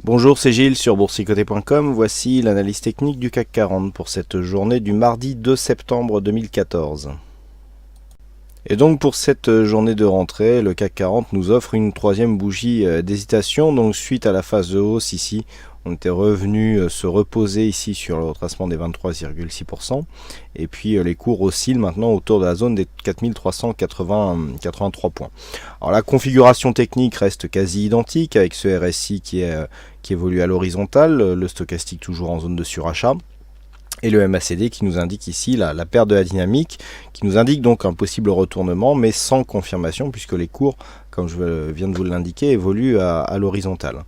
Bonjour, c'est Gilles sur boursicoté.com. Voici l'analyse technique du CAC 40 pour cette journée du mardi 2 septembre 2014. Et donc pour cette journée de rentrée, le CAC 40 nous offre une troisième bougie d'hésitation. Donc suite à la phase de hausse ici, on était revenu se reposer ici sur le retracement des 23,6%. Et puis les cours oscillent maintenant autour de la zone des 4383 points. Alors la configuration technique reste quasi identique avec ce RSI qui évolue à l'horizontale, le stochastique toujours en zone de surachat. Et le MACD qui nous indique ici la perte de la dynamique, qui nous indique donc un possible retournement, mais sans confirmation, puisque les cours, comme je viens de vous l'indiquer, évoluent à l'horizontale.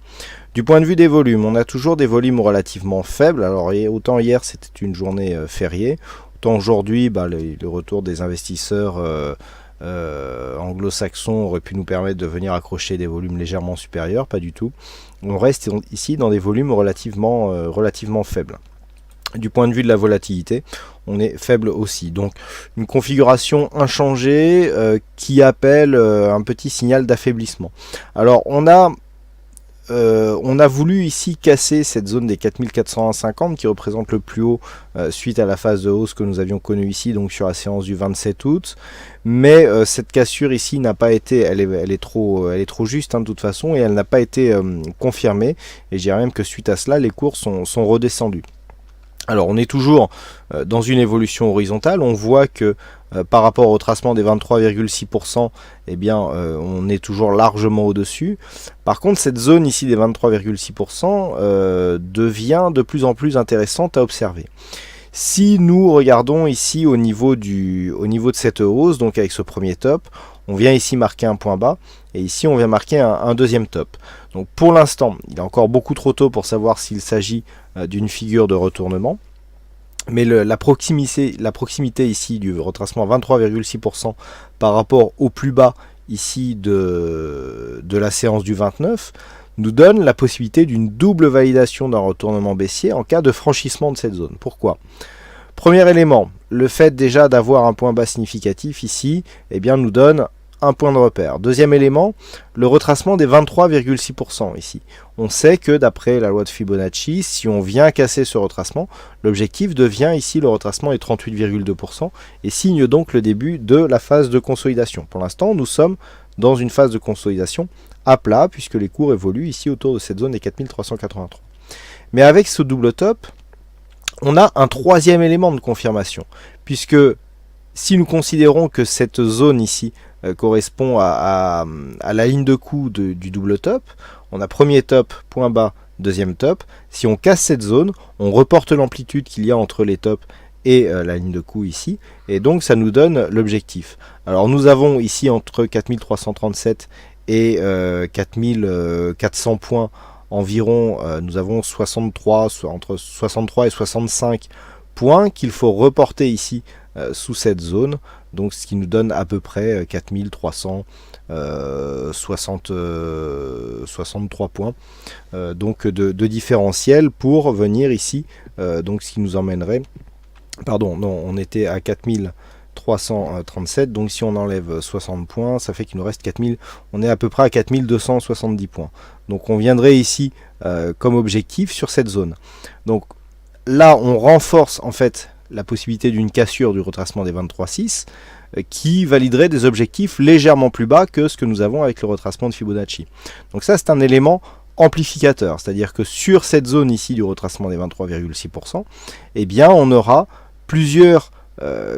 Du point de vue des volumes, on a toujours des volumes relativement faibles. Alors autant hier c'était une journée fériée, autant aujourd'hui le retour des investisseurs anglo-saxons aurait pu nous permettre de venir accrocher des volumes légèrement supérieurs, pas du tout. On reste ici dans des volumes relativement faibles. Du point de vue de la volatilité, on est faible aussi. Donc une configuration inchangée qui appelle un petit signal d'affaiblissement. Alors on a voulu ici casser cette zone des 4450 qui représente le plus haut suite à la phase de hausse que nous avions connue ici, donc sur la séance du 27 août. Mais cette cassure ici n'a pas été, elle est trop juste de toute façon, et elle n'a pas été confirmée. Et je dirais même que suite à cela, les cours sont redescendus. Alors on est toujours dans une évolution horizontale, on voit que par rapport au tracement des 23,6%, eh bien on est toujours largement au-dessus. Par contre cette zone ici des 23,6% devient de plus en plus intéressante à observer. Si nous regardons ici au niveau de cette hausse, donc avec ce premier top, on vient ici marquer un point bas, et ici on vient marquer un deuxième top. Donc pour l'instant, il est encore beaucoup trop tôt pour savoir s'il s'agit d'une figure de retournement. Mais la proximité ici du retracement 23,6% par rapport au plus bas ici de la séance du 29 nous donne la possibilité d'une double validation d'un retournement baissier en cas de franchissement de cette zone. Pourquoi ? Premier élément, le fait déjà d'avoir un point bas significatif ici, eh bien, nous donne un point de repère. Deuxième élément, le retracement des 23,6% ici. On sait que d'après la loi de Fibonacci, si on vient casser ce retracement, l'objectif devient ici le retracement des 38,2% et signe donc le début de la phase de consolidation. Pour l'instant, nous sommes dans une phase de consolidation à plat puisque les cours évoluent ici autour de cette zone des 4383. Mais avec ce double top, on a un troisième élément de confirmation puisque si nous considérons que cette zone ici correspond à la ligne de coup du double top, on a premier top, point bas, deuxième top. Si on casse cette zone, on reporte l'amplitude qu'il y a entre les tops et la ligne de coup ici, et donc ça nous donne l'objectif. Alors nous avons ici entre 4337 et 4400 points environ, nous avons entre 63 et 65 points qu'il faut reporter ici sous cette zone, donc ce qui nous donne à peu près 4363 points donc de différentiel pour venir ici, donc ce qui nous emmènerait, pardon, non, on était à 4337, donc si on enlève 60 points, ça fait qu'il nous reste 4000, on est à peu près à 4270 points. Donc on viendrait ici comme objectif sur cette zone. Donc là, on renforce en fait la possibilité d'une cassure du retracement des 23,6 qui validerait des objectifs légèrement plus bas que ce que nous avons avec le retracement de Fibonacci. Donc ça, c'est un élément amplificateur, c'est-à-dire que sur cette zone ici du retracement des 23,6%, eh bien on aura plusieurs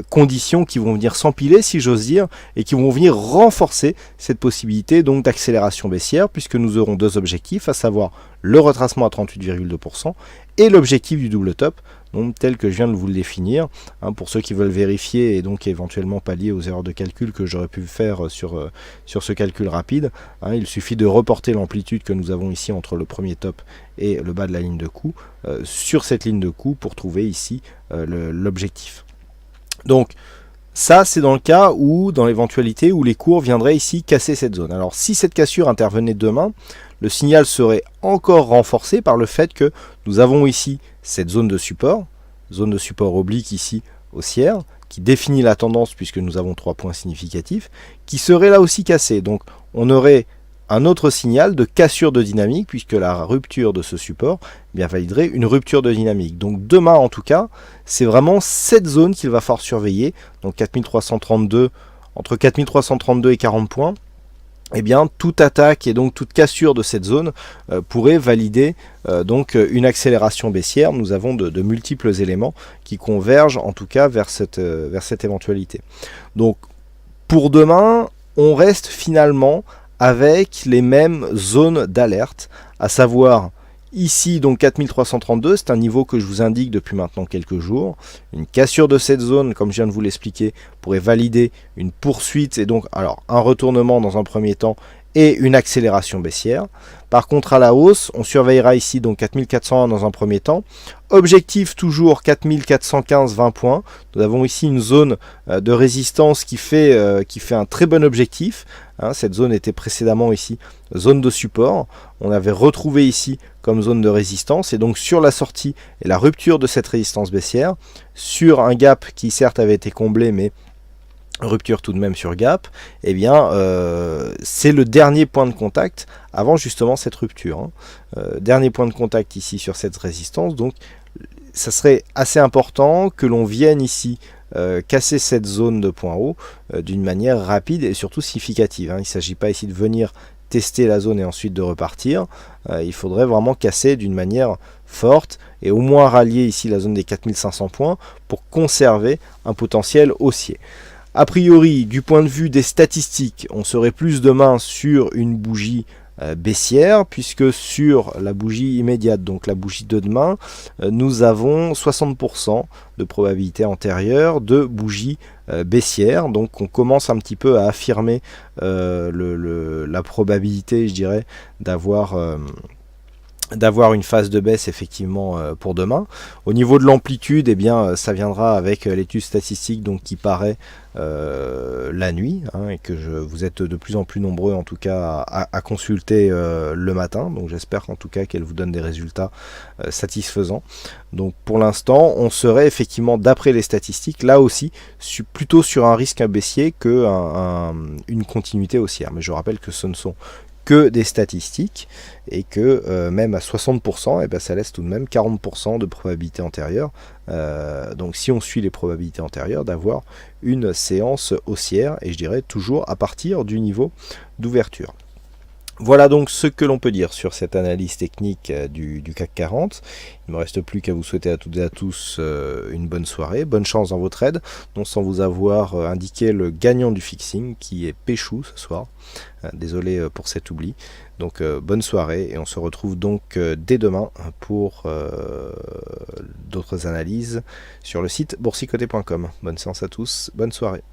conditions qui vont venir s'empiler, si j'ose dire, et qui vont venir renforcer cette possibilité donc d'accélération baissière, puisque nous aurons deux objectifs, à savoir le retracement à 38,2% et l'objectif du double top, donc tel que je viens de vous le définir, pour ceux qui veulent vérifier et donc éventuellement pallier aux erreurs de calcul que j'aurais pu faire sur ce calcul rapide. Il suffit de reporter l'amplitude que nous avons ici entre le premier top et le bas de la ligne de coup sur cette ligne de coup pour trouver ici l'objectif. Donc ça, c'est dans le cas où, dans l'éventualité où les cours viendraient ici casser cette zone. Alors si cette cassure intervenait demain, le signal serait encore renforcé par le fait que nous avons ici cette zone de support oblique ici haussière, qui définit la tendance puisque nous avons 3 points significatifs, qui serait là aussi cassé. Donc on aurait un autre signal de cassure de dynamique, puisque la rupture de ce support bien validerait une rupture de dynamique. Donc demain en tout cas, c'est vraiment cette zone qu'il va falloir surveiller, donc 4332, entre 4332 et 40 points. Eh bien, toute attaque et donc toute cassure de cette zone pourrait valider donc une accélération baissière. Nous avons de multiples éléments qui convergent en tout cas vers cette éventualité. Donc pour demain, on reste finalement avec les mêmes zones d'alerte, à savoir ici donc 4332, c'est un niveau que je vous indique depuis maintenant quelques jours. Une cassure de cette zone, comme je viens de vous l'expliquer, pourrait valider une poursuite et donc alors un retournement dans un premier temps et une accélération baissière. Par contre à la hausse, on surveillera ici donc 4401 dans un premier temps. Objectif toujours 4415, 20 points. Nous avons ici une zone de résistance qui fait un très bon objectif. Cette zone était précédemment ici zone de support. On avait retrouvé ici comme zone de résistance et donc sur la sortie et la rupture de cette résistance baissière, sur un gap qui certes avait été comblé mais rupture tout de même sur gap, eh bien c'est le dernier point de contact avant justement cette rupture. Dernier point de contact ici sur cette résistance, donc ça serait assez important que l'on vienne ici casser cette zone de point haut d'une manière rapide et surtout significative. Il ne s'agit pas ici de venir tester la zone et ensuite de repartir. Il faudrait vraiment casser d'une manière forte et au moins rallier ici la zone des 4500 points pour conserver un potentiel haussier. A priori, du point de vue des statistiques, on serait plus demain sur une bougie baissière, puisque sur la bougie immédiate, donc la bougie de demain, nous avons 60% de probabilité antérieure de bougie baissière. Donc on commence un petit peu à affirmer la probabilité, je dirais, d'avoir une phase de baisse effectivement pour demain. Au niveau de l'amplitude, eh bien, ça viendra avec l'étude statistique donc, qui paraît la nuit, et que vous êtes de plus en plus nombreux en tout cas à consulter le matin. Donc j'espère en tout cas qu'elle vous donne des résultats satisfaisants. Donc pour l'instant, on serait effectivement, d'après les statistiques, là aussi, plutôt sur un risque baissier qu'une continuité haussière. Mais je rappelle que ce ne sont que des statistiques et que même à 60%, ben, ça laisse tout de même 40% de probabilité antérieure. Donc si on suit les probabilités antérieures, d'avoir une séance haussière, et je dirais toujours à partir du niveau d'ouverture. Voilà donc ce que l'on peut dire sur cette analyse technique du CAC 40. Il ne me reste plus qu'à vous souhaiter à toutes et à tous une bonne soirée, bonne chance dans vos trades, non sans vous avoir indiqué le gagnant du fixing qui est Péchou ce soir. Désolé pour cet oubli. Donc bonne soirée et on se retrouve donc dès demain pour d'autres analyses sur le site boursicoté.com. Bonne séance à tous, bonne soirée.